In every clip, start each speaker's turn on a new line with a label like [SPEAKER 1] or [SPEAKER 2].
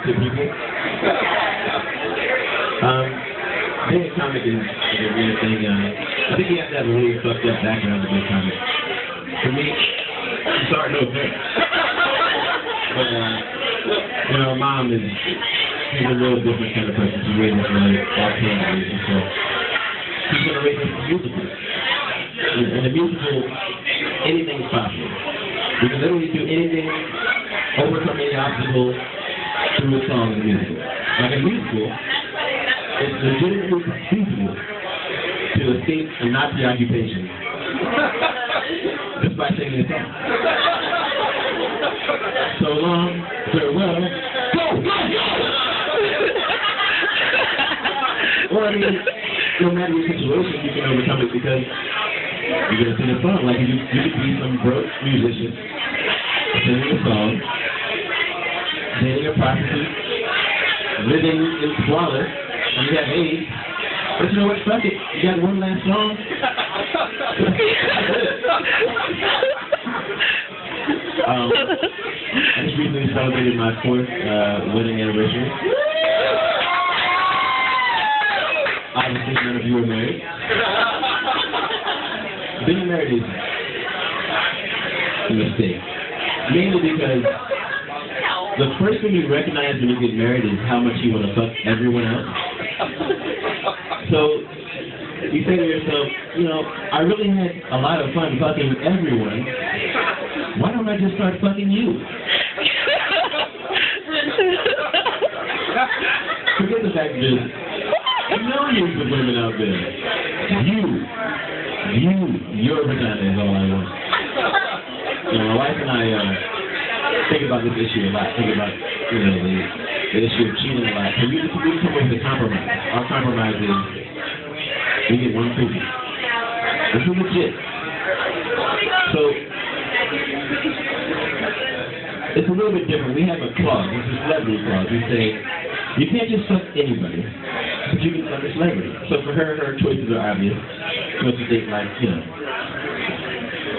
[SPEAKER 1] to people. Being a comic is a weird thing. I think you have to have a really fucked up background to be a comic. For me, I'm sorry, no offense. But, you know, mom is, she's a real different kind of person. She raised us really off-handedly, and so she's going to raise us musically. In a musical, anything's possible. We can literally do anything, overcome any obstacle through a song in a musical. Like a musical, it's legitimately feasible to escape a Nazi occupation just by singing a song. So long, farewell, go, go, go! Well, I mean, no matter your situation, you can overcome it because you're going to sing a song. Like, you could be some broke musician singing a song, dating a prostitute, living in squalor, and you have AIDS. But you know what? Fuck it. You got one last song. I just recently celebrated my 4th wedding anniversary. Obviously, none of you are married. Being married is a mistake. Mainly because the first thing you recognize when you get married is how much you want to fuck everyone else. So you say to yourself, you know, I really had a lot of fun fucking everyone. Why don't I just start fucking you? Forget the fact that there's millions of women out there. Your vagina is all I want. You know, my wife and I think about this issue a lot. Think about, you know, the issue of cheating a lot. So we come up with a compromise. Our compromise is we get one cookie. This is legit. So it's a little bit different. We have a clause. It's a celebrity clause. We say you can't just fuck anybody, but you can fuck a celebrity. So for her choices are obvious. She wants to date like, you know,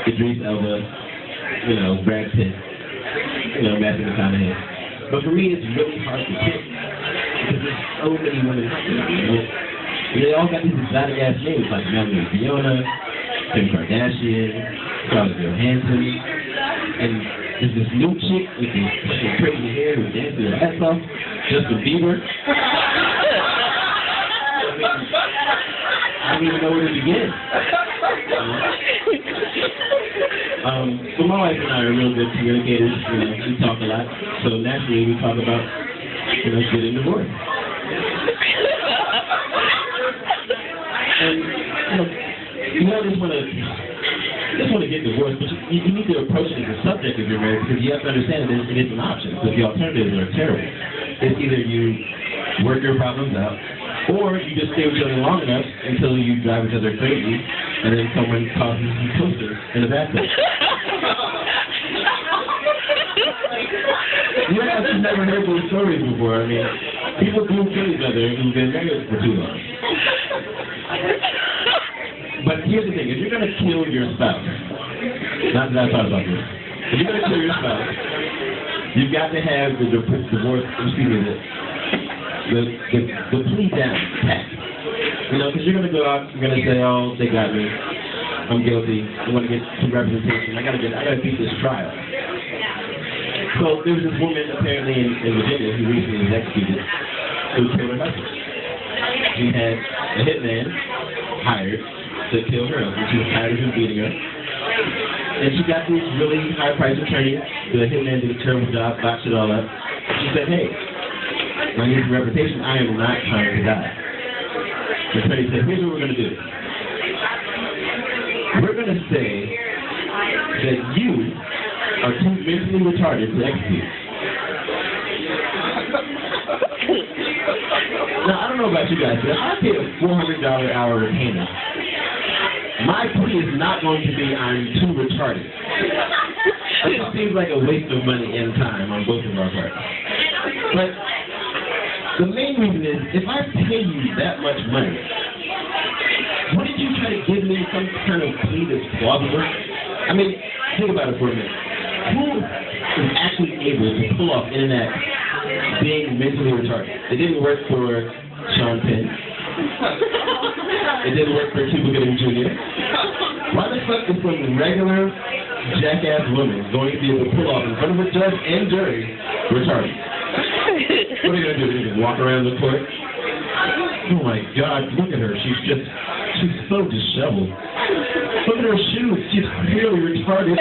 [SPEAKER 1] Idris Elba, you know, Brad Pitt, you know, Matthew McConaughey. But for me, it's really hard to pick because there's so many women. You know, they all got these exotic ass names like Melanie Fiona, Kim Kardashian, Scarlett Johansson, and there's this new chick with this crazy hair who dances her ass off, Justin Bieber. I don't even know where to begin. So my wife and I are real good communicators. You know, we talk a lot. So naturally, we talk about, you know, getting divorced. And you know, just want to get divorced, but you need to approach it as a subject if you're married, because you have to understand that it is an option. Because the alternatives are terrible. It's either you work your problems out, or you just stay with each other long enough until you drive each other crazy, and then someone causes you toaster in the bathtub. You know, I've never heard those stories before. I mean, people do kill each other who've been married for too long. But here's the thing, if you're going to kill your spouse, not that I thought about this, if you're going to kill your spouse, you've got to have the divorce, the plea down pat. You know, because you're going to go out, you're going to say, oh, they got me, I'm guilty, I want to get some representation, I got to beat this trial. So there was this woman apparently in Virginia who recently was executed who killed her husband. She had a hitman hired to kill her husband. She was tired of him beating her. And she got this really high-priced attorney. The hitman did a terrible job, boxed it all up. She said, hey, I need some reputation. I am not trying to die. The attorney said, here's what we're going to do. We're going to say that you are too mentally retarded to execute. Now, I don't know about you guys, but if I pay a $400 hour retainer, my plea is not going to be I'm too retarded. It just seems like a waste of money and time on both of our parts. But the main reason is, if I pay you that much money, wouldn't you try to give me some kind of plea that's plausible? I mean, think about it for a minute. Who is actually able to pull off in an act being mentally retarded. It didn't work for Sean Penn. It didn't work for Cuba Gooding Jr. Why the fuck is some regular jackass woman going to be able to pull off in front of a judge and jury retarded? What are you going to do? You're going to walk around the court? Oh my God, look at her. She's so disheveled. Look at her shoes. She's clearly retarded.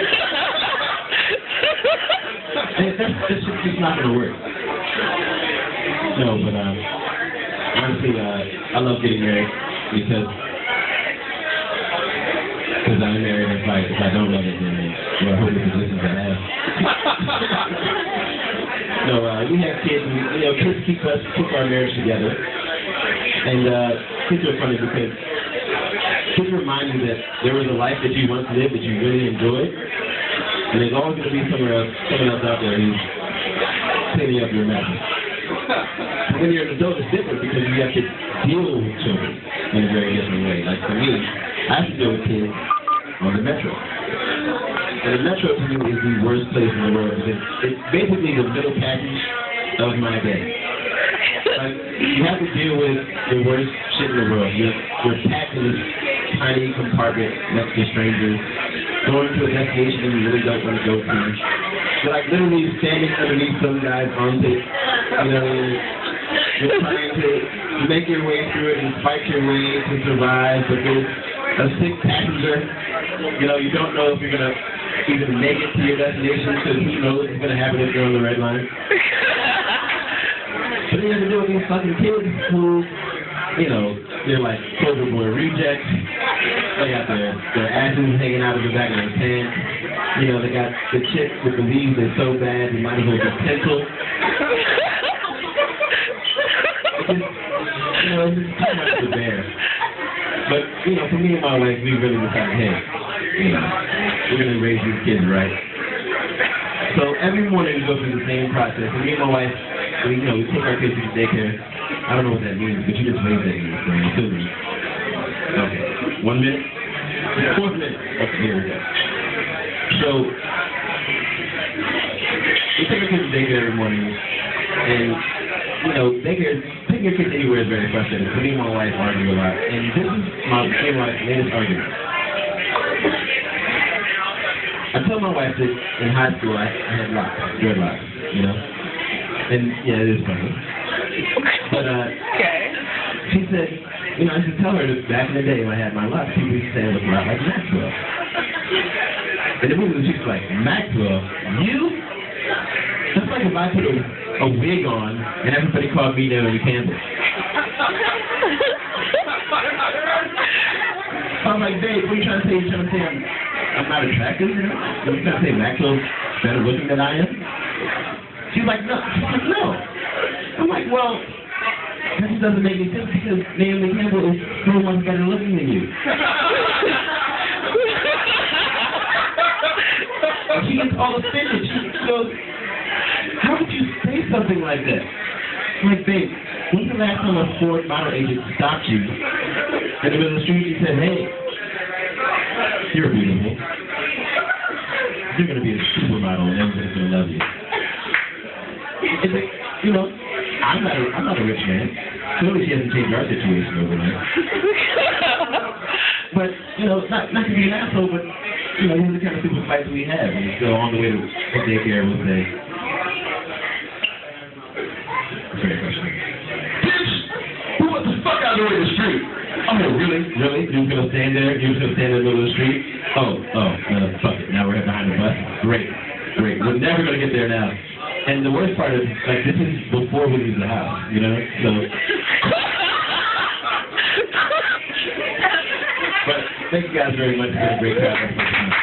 [SPEAKER 1] That's just not going to work. No, but honestly, I love getting married because I'm married. If I don't love it, then what a holy positions I have. No, we have kids. And, kids keep our marriage together. And kids are funny because kids remind you that there was a life that you once lived that you really enjoyed, and there's always going to be someone else out there who's cleaning up your mess. But when you're an adult, it's different because you have to deal with children in a very different way. Like for me, I have to deal with kids on the metro. And the metro to me is the worst place in the world because it's basically the middle passage of my day. Like, you have to deal with the worst shit in the world. You're packed in this tiny compartment next to strangers, going to a destination that you really don't want to go to. You're like literally standing underneath some guy's armpit. You're trying to make your way through it and fight your way to survive, but there's a sick passenger. You don't know if you're going to even make it to your destination because who knows what's going to happen if you're on the red line. But then you have to deal with these fucking kids who, they're like soldier boy rejects. They got their asses hanging out of the back of their pants. They got the chick with the leaves that's so bad you might as well just pencil. It's just too much to bear. But, for me and my wife, we really decided, hey, we're going to raise these kids right. So every morning we go through the same process. And me and my wife, we take our kids to the daycare. I don't know what that means, but you just raise that English, man. You feel me? Okay. 1 minute? 4 minutes. Okay, here we go. So, we take our kids to daycare every morning. And, taking your kids anywhere is very frustrating. So me and my wife argue a lot. And this is me and my wife's latest argument. I told my wife that in high school I had locks, dreadlocks, And yeah, it is funny. But she said, I should tell her that back in the day when I had my locks, people used to say I looked a lot like Maxwell. And the movie was just like, Maxwell, you? That's like if I put a wig on and everybody called me Naomi Campbell. I'm like, babe, what are you trying to say? You're trying to say I'm not attractive? You're trying to say Maxwell's better looking than I am? She's like, no. I'm like, well, that just doesn't make any sense because Naomi Campbell is so much better looking than you. And she gets all offended. She goes, how could you say something like that? I'm like, babe, when's the last time a Ford model agent stopped you in the middle of the street and said, hey, you're beautiful. You're going to be a supermodel and everybody's going to love you. I'm not a rich man. Clearly she hasn't changed our situation overnight. But, not to be an asshole, but, these are the kind of super fights we have. And so on the way to daycare, we'll say, very frustrating. Bitch! Who wants the fuck out of the way of the street? Oh, really? Really? You was going to stand there? You was going to stand in the middle of the street? Fuck it. Now we're behind the bus. Great. We're never going to get there now. And the worst part is, like, this is before we leave the house, So. But thank you guys very much. It's been a great time.